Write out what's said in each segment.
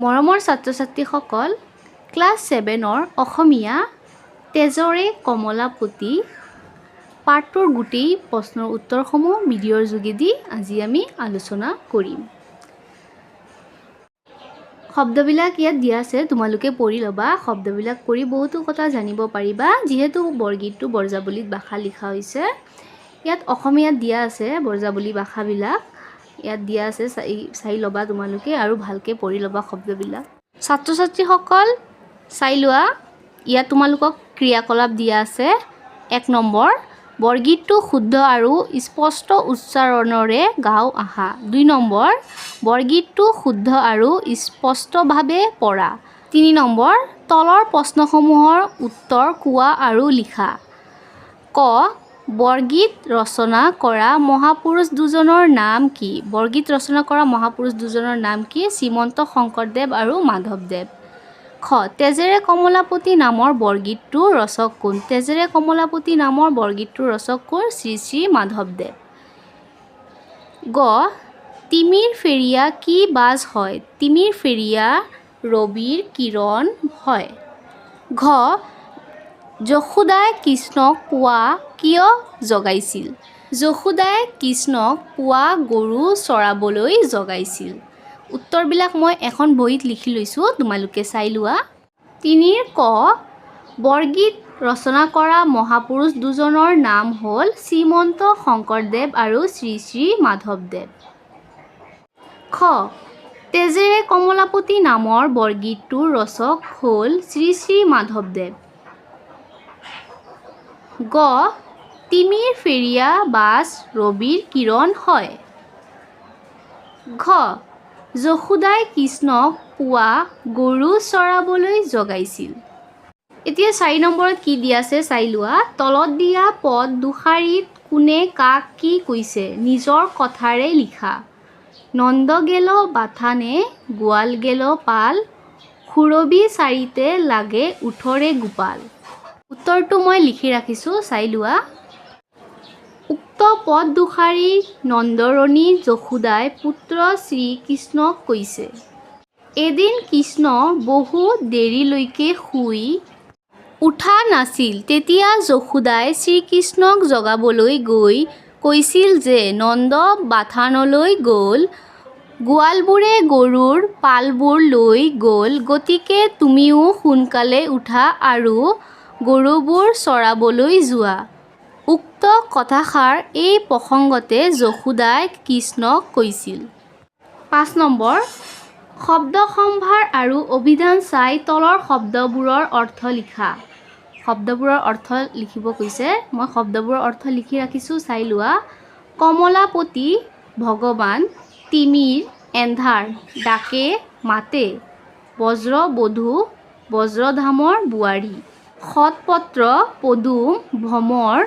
মৰমৰ ছাত্ৰ-ছাত্ৰীসকল, ক্লাছ 7ৰ অসমীয়া তেজৰে কমলাপতি পাঠটোৰ গোটেই প্ৰশ্নৰ উত্তৰসমূহ ভিডিঅ'ৰ যোগেদি আজি আমি আলোচনা কৰিম। শব্দবিলাক ইয়াত দিয়া আছে, তোমালোকে পঢ়ি ল'বা। শব্দবিলাক পঢ়ি বহুতো কথা জানিব পাৰিবা। যিহেতু বৰগীতটো বজ্ৰাৱলীত ভাষা লিখা হৈছে, ইয়াত অসমীয়াত দিয়া আছে বজ্ৰাৱলী ভাষাবিলাক ইয়াত দিয়া আছে, চাই ল'বা তোমালোকে আৰু ভালকৈ পঢ়ি ল'বা শব্দবিলাক। ছাত্ৰ-ছাত্ৰীসকল চাই লোৱা, ইয়াত তোমালোকক ক্ৰিয়াকলাপ দিয়া আছে। 1 নম্বৰ, বৰগীতটো শুদ্ধ আৰু স্পষ্ট উচ্চাৰণৰে গাওঁ আহা। 2 নম্বৰ, বৰগীতটো শুদ্ধ আৰু স্পষ্টভাৱে পঢ়া। 3 নম্বৰ, তলৰ প্ৰশ্নসমূহৰ উত্তৰ কোৱা আৰু লিখা। ক, বৰগীত ৰচনা কৰা মহাপুৰুষ দুজনৰ নাম কি? বৰগীত ৰচনা কৰা মহাপুৰুষ দুজনৰ নাম কি? শ্ৰীমন্ত শংকৰদেৱ আৰু মাধৱদেৱ। খ, তেজেৰে কমলাপতি নামৰ বৰগীতটোৰ ৰচক কোন? তেজেৰে কমলাপতি নামৰ বৰগীতটোৰ ৰচক কোন? শ্ৰী শ্ৰী মাধৱদেৱ। গ, তিমিৰ ফেৰিয়া কি বাজ হয়? তিমিৰ ফেৰিয়া ৰবিৰ কিৰণ হয়। ঘ, যশোদাই কৃষ্ণক পুৱা কিয় জগাইছিল? যশোদাই কৃষ্ণক পুৱা গৰু চৰাবলৈ জগাইছিল। উত্তৰবিলাক মই এখন বহীত লিখি লৈছোঁ, তোমালোকে চাই লোৱা। 3 ক, বৰগীত ৰচনা কৰা মহাপুৰুষ দুজনৰ নাম হ'ল শ্ৰীমন্ত শংকৰদেৱ আৰু শ্ৰী শ্ৰী মাধৱদেৱ। খ, তেজেৰে কমলাপতি নামৰ বৰগীতটোৰ ৰচক হ'ল শ্ৰী শ্ৰী মাধৱদেৱ। গ, তিমিৰ ফেৰিয়া বাজ ৰবিৰ কিৰণ হয়। ঘ, যশোদাই কৃষ্ণক পুৱা গৰু চৰাবলৈ জগাইছিল। এতিয়া 4 নম্বৰত কি দিয়া আছে চাই লোৱা। তলত দিয়া পদ দুশাৰীত কোনে কাক কি কৈছে নিজৰ কথাৰে লিখা। নন্দ গেল বাথানে গোৱাল গেল পাল, সুৰভি চাৰিতে লাগে উঠৰে গোপাল। উত্তৰটো মই লিখি ৰাখিছোঁ, চাই লোৱা। উক্ত পদ দুশাৰী নন্দৰণী যশোদাই পুত্ৰ শ্ৰীকৃষ্ণক কৈছে। এদিন কৃষ্ণ বহু দেৰিলৈকে শুই উঠা নাছিল। তেতিয়া যশোদাই শ্ৰীকৃষ্ণক জগাবলৈ গৈ কৈছিল যে নন্দ বাথানলৈ গ'ল, গোৱালবোৰে গৰুৰ পালবোৰ লৈ গ'ল, গতিকে তুমিও সোনকালে উঠা আৰু গৰুবোৰ চৰাবলৈ যোৱা। উক্ত কথাষাৰ এই প্ৰসংগতে যশোদাই কৃষ্ণক কৈছিল। 5 নম্বৰ, শব্দ সম্ভাৰ আৰু অভিধান চাই তলৰ শব্দবোৰৰ অৰ্থ লিখা। শব্দবোৰৰ অৰ্থ লিখিব কৈছে, মই শব্দবোৰৰ অৰ্থ লিখি ৰাখিছোঁ, চাই লোৱা। কমলাপতি ভগৱান, তিমিৰ এন্ধাৰ ডাকে মাতে, বজ্ৰবধূ বজ্ৰধামৰ বোৱাৰী, শতপত্ৰ পদুম ভ্ৰমৰ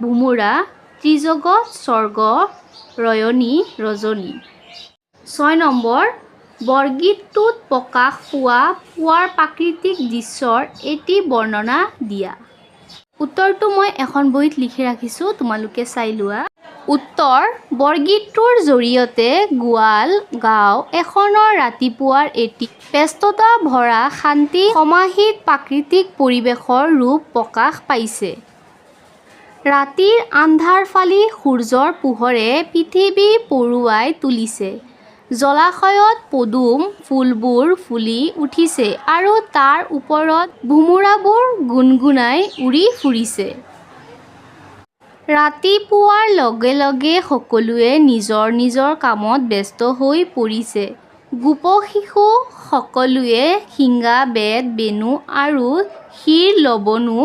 ভোমোৰা, ত্ৰিজগত স্বৰ্গ ৰয়নী ৰজনী। 6 নম্বৰ, বৰগীতটোত প্ৰকাশ পোৱাৰ প্ৰাকৃতিক দৃশ্যৰ এটি বৰ্ণনা দিয়া। উত্তৰটো মই এখন বহীত লিখি ৰাখিছোঁ, তোমালোকে চাই লোৱা। উত্তৰ, বৰগীতটোৰ জৰিয়তে গোৱাল গাঁও এখনৰ ৰাতিপুৱাৰ এটি ব্যস্ততা ভৰা শান্তি সমাহিত প্ৰাকৃতিক পৰিৱেশৰ ৰূপ প্ৰকাশ পাইছে। ৰাতিৰ আন্ধাৰ ফালি সূৰ্যৰ পোহৰে পৃথিৱী পৰুৱাই তুলিছে। জলাশয়ত পদুম ফুলবোৰ ফুলি উঠিছে আৰু তাৰ ওপৰত ভোমোৰাবোৰ গুণগুণাই উৰি ফুৰিছে। ৰাতিপুৱাৰ লগে লগে সকলোৱে নিজৰ নিজৰ কামত ব্যস্ত হৈ পৰিছে। গোপশিশু সকলোৱে শিঙা বেত বেণু আৰু ক্ষীৰ লৱণো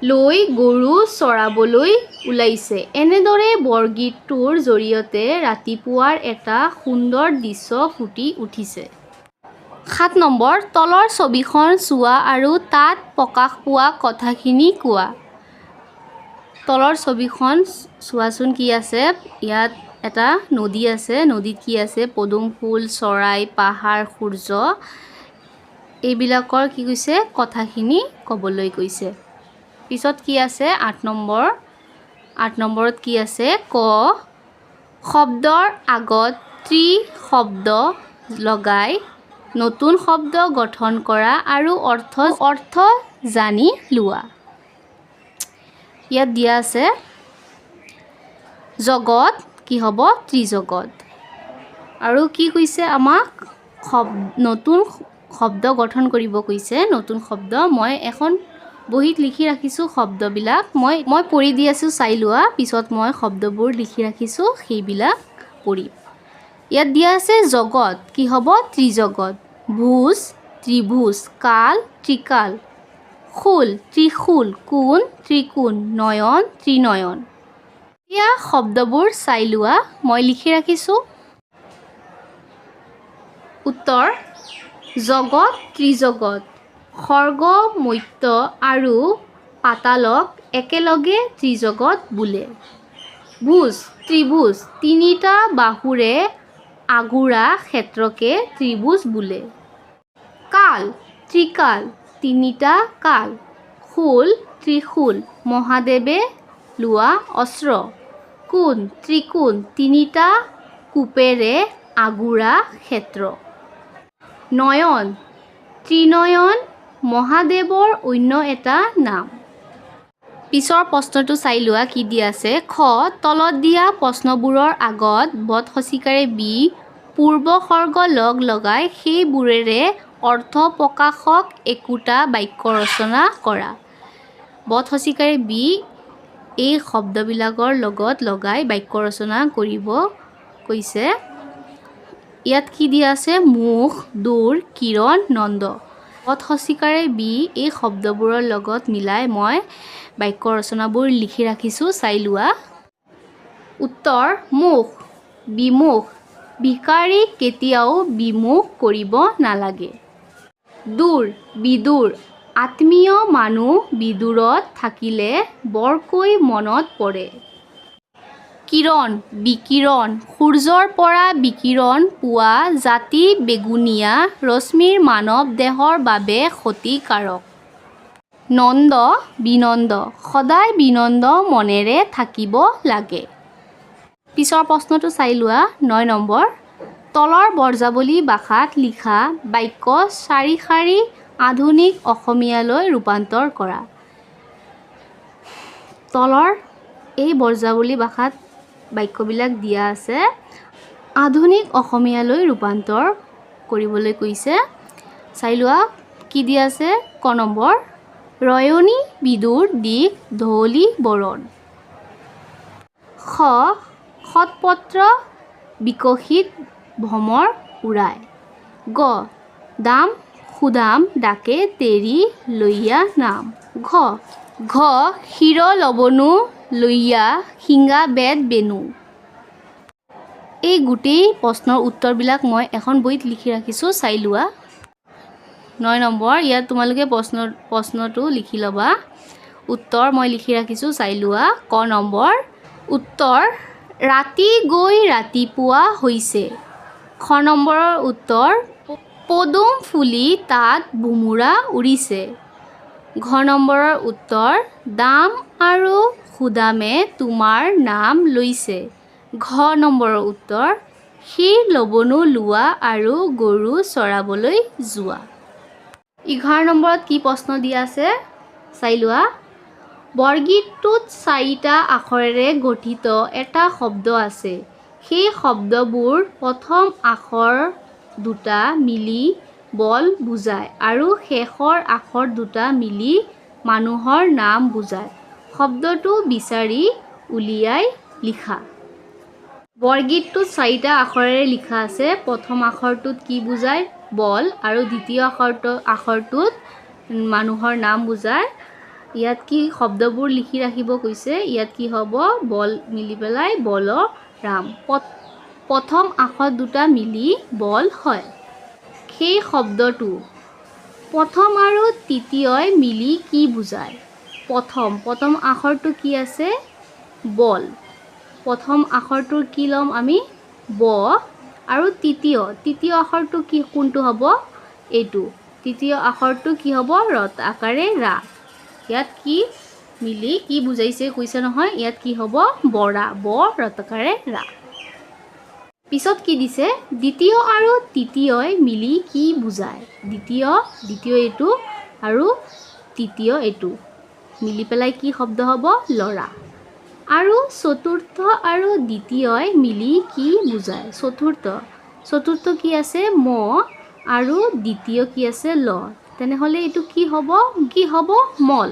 লৈ গৰু চৰাবলৈ ওলাইছে। এনেদৰে বৰগীতটোৰ জৰিয়তে ৰাতিপুৱাৰ এটা সুন্দৰ দৃশ্য ফুটি উঠিছে। 7 নম্বৰ, তলৰ ছবিখন চোৱা আৰু তাত প্ৰকাশ পোৱা কথাখিনি কোৱা। তলৰ ছবিখন চোৱাচোন কি আছে। ইয়াত এটা নদী আছে, নদীত কি আছে? পদুম ফুল, চৰাই, পাহাৰ, সূৰ্য, এইবিলাকৰ কি কৈছে? কথাখিনি ক'বলৈ কৈছে। পিছত কি আছে? 8 নম্বৰ। 8 নম্বৰত কি আছে? ক, শব্দৰ আগত ত্ৰি শব্দ লগাই নতুন শব্দ গঠন কৰা আৰু অৰ্থ জানি লোৱা। ইয়াত দিয়া আছে জগত কি হ'ব ত্ৰিজগত। আৰু কি কৈছে আমাক নতুন শব্দ গঠন কৰিব কৈছে। নতুন শব্দ মই এখন বহীত লিখি ৰাখিছোঁ শব্দবিলাক। মই পঢ়ি দি আছোঁ, চাই লোৱা। পিছত মই শব্দবোৰ লিখি ৰাখিছোঁ, সেইবিলাক পঢ়িম। ইয়াত দিয়া আছে জগত কি হ'ব ত্ৰিজগত। ভুজ ত্ৰিভুজ, কাল ত্ৰিকাল, শূল ত্ৰিশূল, কোণ ত্ৰিকোণ, নয়ন ত্ৰিনয়ন। এতিয়া শব্দবোৰ চাই লোৱা, মই লিখি ৰাখিছোঁ। উত্তৰ জগত ত্ৰিজগত। স্বৰ্গ মৰ্ত্য আৰু পাতালক একেলগে ত্ৰিজগত বোলে। ভুজ ত্ৰিভুজ, তিনিটা বাহুৰে আগুৰা ক্ষেত্ৰকে ত্ৰিভুজ বোলে। কাল ত্ৰিকাল, তিনিটা কাল। শূল ত্ৰিশূল, মহাদেৱে লোৱা অস্ত্ৰ। কোণ ত্ৰিকোণ, তিনিটা কোপেৰে আগুৰা ক্ষেত্ৰ। নয়ন ত্ৰিনয়ন, মহাদেৱৰ অন্য এটা নাম। পিছৰ প্ৰশ্নটো চাই লোৱা কি দিয়া আছে। খ তলত দিয়া প্ৰশ্নবোৰৰ আগত বদ সচিকাৰে বি পূৰ্বসৰ্গ লগ লগাই সেইবোৰেৰে অৰ্থ প্ৰকাশক একোটা বাক্য ৰচনা কৰা। বদ সচিকাৰে বি এই শব্দবিলাকৰ লগত লগাই বাক্য ৰচনা কৰিব কৈছে। ইয়াত কি দিয়া আছে মুখ, দূৰ, কিৰণ, নন্দ। বদ সচিকাৰে বি এই শব্দবোৰৰ লগত মিলাই মই বাক্য ৰচনাবোৰ লিখি ৰাখিছোঁ, চাই লোৱা। উত্তৰ মুখ বিমুখ, ভিকাৰীক কেতিয়াও বিমুখ কৰিব নালাগে। দূৰ বিদূৰ, আত্মীয় মানুহ বিদূৰত থাকিলে বৰকৈ মনত পৰে। কিৰণ বিকিৰণ, সূৰ্যৰ পৰা বিকিৰণ পোৱা জাতি বেগুনীয়া ৰশ্মিৰ মানৱ দেহৰ বাবে ক্ষতিকাৰক। নন্দ বিনন্দ, সদায় বিনন্দ মনেৰে থাকিব লাগে। পিছৰ প্ৰশ্নটো চাই লোৱা। ৯ নম্বৰ তলৰ বজ্ৰাৱলী ভাষাত লিখা বাক্য চাৰি শাৰী আধুনিক অসমীয়ালৈ ৰূপান্তৰ কৰা। তলৰ এই বজ্ৰাৱলী ভাষাত বাক্যবিলাক দিয়া আছে, আধুনিক অসমীয়ালৈ ৰূপান্তৰ কৰিবলৈ কৈছে। চাই লোৱা কি দিয়া আছে। ক নম্বৰ ৰয়নী বিদুৰ দিশ ধৱলী বৰণ। খ সৎপত্ৰ বিকশিত ভ্ৰমৰ উৰায়। গ দাম সুদাম ডাকে তেৰি লৈয়া নাম। ঘ ক্ষীৰ লৱণো লৈয়া শিঙা বেদ বেণু। এই গোটেই প্ৰশ্নৰ উত্তৰবিলাক মই এখন বহীত লিখি ৰাখিছোঁ, চাই লোৱা। ৯ নম্বৰ ইয়াত তোমালোকে প্ৰশ্নটো লিখি ল'বা। উত্তৰ মই লিখি ৰাখিছোঁ, চাই লোৱা। ক নম্বৰ উত্তৰ ৰাতি গৈ ৰাতিপুৱা হৈছে। খ নম্বৰৰ উত্তৰ পদুম ফুলি তাত ভোমোৰা উৰিছে। ঘ নম্বৰৰ উত্তৰ দাম আৰু সুদামে তোমাৰ নাম লৈছে। ঘ নম্বৰৰ উত্তৰ ক্ষীৰ লৱণো লোৱা আৰু গৰু চৰাবলৈ যোৱা। 11 নম্বৰত কি প্ৰশ্ন দিয়া আছে চাই লোৱা। বৰগীতটোত 4টা আখৰেৰে গঠিত এটা শব্দ আছে। সেই শব্দবোৰ প্ৰথম আখৰ দুটা মিলি বল বুজায় আৰু শেষৰ আখৰ দুটা মিলি মানুহৰ নাম বুজায়। শব্দটো বিচাৰি উলিয়াই লিখা। বৰগীতটোত 4টা আখৰেৰে লিখা আছে। প্ৰথম আখৰটোত কি বুজায় বল আৰু দ্বিতীয় আখৰটোত মানুহৰ নাম বুজায়। ইয়াত কি শব্দবোৰ লিখি ৰাখিব কৈছে। ইয়াত কি হ'ব বল মিলি পেলাই বলৰাম। প্ৰথম আখৰ দুটা মিলি বল হয়। সেই শব্দটো প্ৰথম আৰু তৃতীয়ই মিলি কি বুজায়। প্ৰথম আখৰটো কি আছে বল। প্ৰথম আখৰটোৰ কি ল'ম আমি ব আৰু তৃতীয় আখৰটো কি কোনটো হ'ব এইটো। তৃতীয় আখৰটো কি হ'ব ৰত আকাৰে ৰা। ইয়াত কি মিলি কি বুজাইছে কৈছে নহয়। ইয়াত কি হ'ব বৰা ব ৰতকাৰে ৰা। পিছত কি দিছে দ্বিতীয় আৰু তৃতীয়ই মিলি কি বুজায় দ্বিতীয় এইটো আৰু তৃতীয় এইটো মিলি পেলাই কি শব্দ হ'ব ল'ৰা আৰু চতুৰ্থ আৰু দ্বিতীয়ই মিলি কি বুজায় চতুৰ্থ কি আছে ম আৰু দ্বিতীয় কি আছে ল তেনেহ'লে এইটো কি হ'ব মল